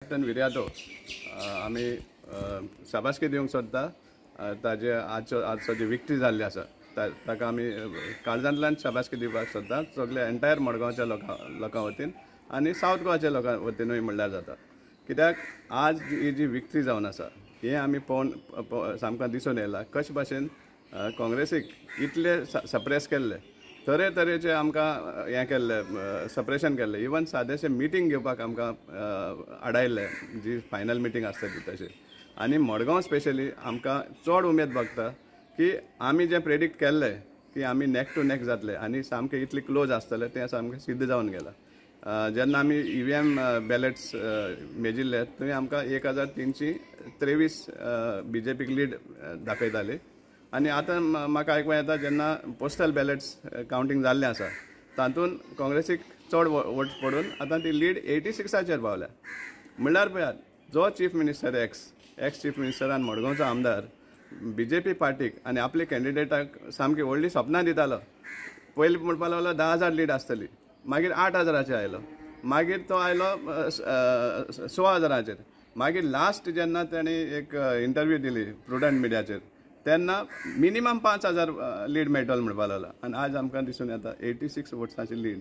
captain Viriato आमी शाबासकी दिवंक सोदता ताजे आजचो जी विक्ट्री जाल्ली आसा ताका आमी काळजांतल्यान शाबासकी दिवपाक सोदता सगळे एंटायर मडगांवच्या लोकां वतीन आनी सावथ गोवाच्या लोकां वतीनूय म्हणल्यार जाता कित्याक आज ही जी विक्ट्री जावन आसा हे आमी पळोवन सामकें दिसून येयला कशे भाशेन काँग्रेसीक इतले सप्रेस केल्ले तरेतरेचे आमकां हें केल्लें सप्रेशन केल्लें इवन सादेशें मिटींग घेवपाक आमकां आडायल्लें जी फायनल मिटींग आसता ती तशी आनी मडगांव स्पेशली आमकां चड उमेद भोगता की आमी जें प्रेडिक्ट केल्लें की आमी नेक टू नेक जातले आनी सामकें इतले क्लोज आसतले तें सामकें सिद्ध जावन गेलां जेन्ना आमी EVM बॅलेट्स मेजिल्ले थंय आमकां 1323 BJPक लीड दाखयताली आनी आतां म्हाका आयकूं येता जेन्ना पोस्टल बॅलेट्स कावंटींग जाल्लें आसा तातूंत काँग्रेसीक चड वोट पडून आतां ती लीड 86चेर पावल्या म्हणल्यार पळयात जो चीफ मिनिस्टर एक्स चीफ मिनिस्टरान मडगांवचो आमदार BJP पार्टीक आनी आपल्या कॅन्डिडेटाक सामकी व्हडली सपनां दितालो पयलीं म्हणपाक लागलो 10,000 लीड आसतली मागीर 8,000चेर आयलो मागीर तो आयलो 16,000चेर मागीर लास्ट जेन्ना ताणी एक इंटरव्यू दिली प्रुडंट मिडियाचेर तेन्ना मिनिमम 5,000 लीड मेळटलो म्हणपाक लागला आनी आज आमकां दिसून येता 86 वोट्सांची लीड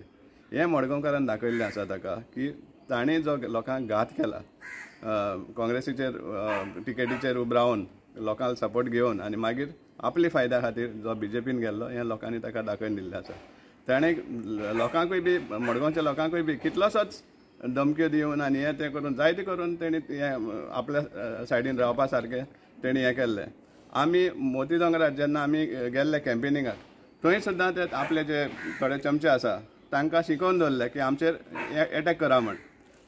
हें मडगांवकारान दाखयल्लें आसा ताका की ताणें जो लोकांक घात केला काँग्रेसीचेर टिकेटीचेर उबो रावन लोकांक सपोर्ट घेवन आनी मागीर आपल्या फायद्या खातीर जो BJPन गेल्लो हें लोकांनी ताका दाखोवन दिल्लें आसा ताणें लोकांकूय बी मडगांवच्या लोकांकूय बी कितलोसोच धमक्यो दिवन आनी हें तें करून जायतें करून तेणी हें आपल्या सायडीन रावपा सारकें तेणी हें केल्लें आमी मोती दोंगरार जेन्ना आमी गेल्ले कॅम्पेनिंगाक थंय सुद्दां ते आपले जे थोडे चमचे आसा तांकां शिकोवन दवरले की आमचेर एटॅक करा म्हण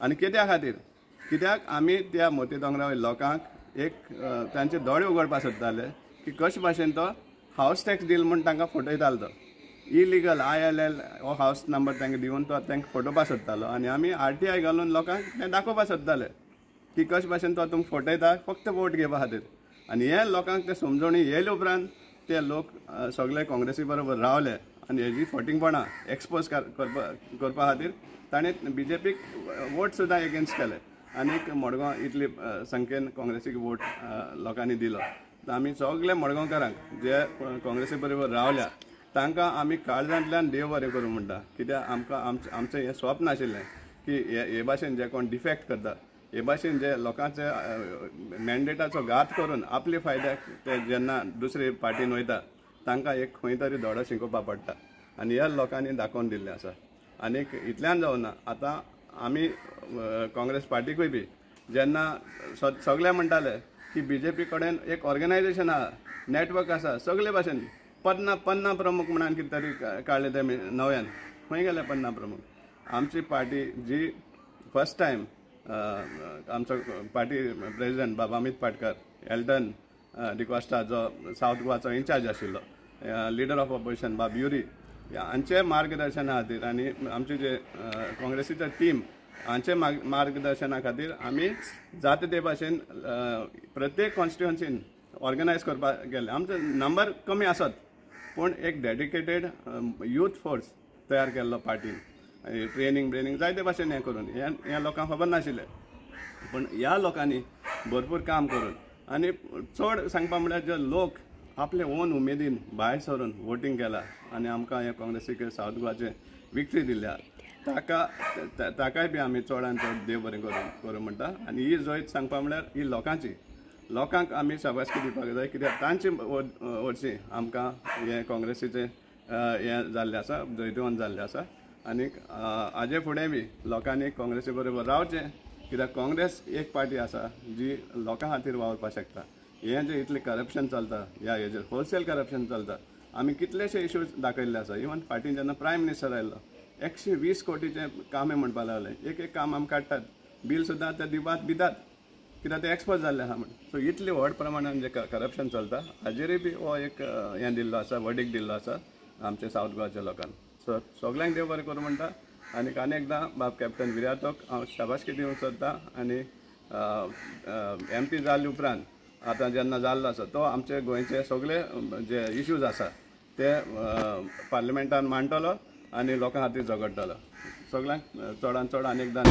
आनी कित्या खातीर कित्याक आमी त्या मोती दोंगरा लोकांक एक तांचे दोळे उगडपाक सोदताले की कशे भाशेन तो हावस टॅक्स डील म्हूण तांकां फटयतालो तो इलिगल ILL हो हावस नंबर तांकां दिवन तो तांकां फटोवपाक सोदतालो आनी आमी RTI घालून लोकांक तें दाखोवपाक सोदताले की कशे भाशेन तो तुमकां फटयता फक्त वोट घेवपा खातीर आनी हे लोकांक ते समजोवणी येयले उपरांत ते लोक सगळे काँग्रेसी बरोबर रावले आनी हेजी फटिंगपणां एक्सपोज करपा खातीर ताणें BJPक वोट सुद्दां एगेन्स्ट केले आनीक मडगांव इतली संख्येन काँग्रेसीक वोट लोकांनी दिलो आमी सगळे मडगांवकारांक जे काँग्रेसी बरोबर रावल्या तांकां आमी काळजांतल्यान देव बरें करूं म्हणटा कित्याक आमकां आमचें हें स्वप्न आशिल्लें की हे भाशेन जे कोण डिफेक्ट करता हे भाशेन जे लोकांचे मॅन्डेटाचो घात करून आपले फायद्याक ते जेन्ना दुसरे पार्टीन वयता तांकां एक खंय तरी धडो शिकोवपाक पडटा आनी ह्या लोकांनी दाखोवन दिल्लें आसा आनीक इतल्यान जावना आतां आमी काँग्रेस पार्टीकूय बी जेन्ना सगळे म्हणटाले की BJP कडेन एक ऑर्गनायजेशन आहा नेटवर्क आसा सगळे भाशेन पन्ना प्रमुख म्हणून कितें तरी काडले ते नव्यान खंय गेले पन्ना प्रमुख आमची पार्टी जी फर्स्ट टायम आमचो पार्टी प्रेसिडेंट बाबा अमित पाटकर एल्टन डिकॉस्टा जो सावथ गोवाचो इन्चार्ज आशिल्लो लिडर ऑफ ऑपोजिशन बाब युरी हांचे मार्गदर्शना खातीर आनी आमचे जे काँग्रेसीचे टीम हांचे मार्गदर्शना खातीर आमी जाता ते भाशेन प्रत्येक कॉन्स्टिट्युएन्सीन ऑर्गनायज करपाक गेले आमचो नंबर कमी आसत पूण एक डेडिकेटेड यूथ फोर्स तयार केल्लो पार्टीन ट्रेनिंग जायते भाशेन हें करून हें लोकांक खबर नाशिल्लें पूण ह्या लोकांनी भरपूर काम करून आनी चड सांगपा म्हळ्यार जे लोक आपले ओन उमेदीन भायर सरून वोटींग केलां आनी आमकां हे काँग्रेसीक सावथ गोवाचे विक्ट्री दिल्या ताकाय बी आमी चडान चड देव बरें करूं म्हणटा आनी ही जैत सांगपा म्हळ्यार ही लोकांक आमी शाबासकी दिवपाक जाय कित्याक तांचे वरची आमकां हे काँग्रेसीचे हें जाल्लें आसा जैतवंत जाल्लें आसा आनीक हाजे फुडें बी लोकांनी काँग्रेसी बरोबर रावचें कित्याक काँग्रेस एक पार्टी आसा जी लोकां खातीर वावरपाक शकता हें जें इतलें करप्शन चलता ह्या हेजेर होलसेल करप्शन चलता आमी कितलेशे इश्यूज दाखयल्ले आसा इवन पार्टीन जेन्ना प्रायम मिनिस्टर आयल्लो 120 कोटीचें काम म्हणपाक लागलें एक काम आमी काडटात बील सुद्दां ते दिवपाक भितात कित्याक ते एक्सपोज जाल्ले आहा म्हण सो इतले व्हड प्रमाणान जे करप्शन चलता हाजेरूय बी हो एक हें दिल्लो आसा वर्डिक्ट दिल्लो आसा आमच्या सावथ गोवाच्या लोकांक सो सगळ्यांक देव बरें करूं म्हणटा आनीक आनी एकदां बाब कॅप्टन विर्यातोक हांव शाबासकी दिवंक सोदतां आनी MP जाल्ले उपरांत आतां जेन्ना जाल्लो आसा तो आमचे गोंयचे सगळे जे इश्यूज आसा ते पार्लिमेंटान मांडटलो आनी लोकां खातीर झगडटलो सगळ्यांक चडान चड आनी एकदां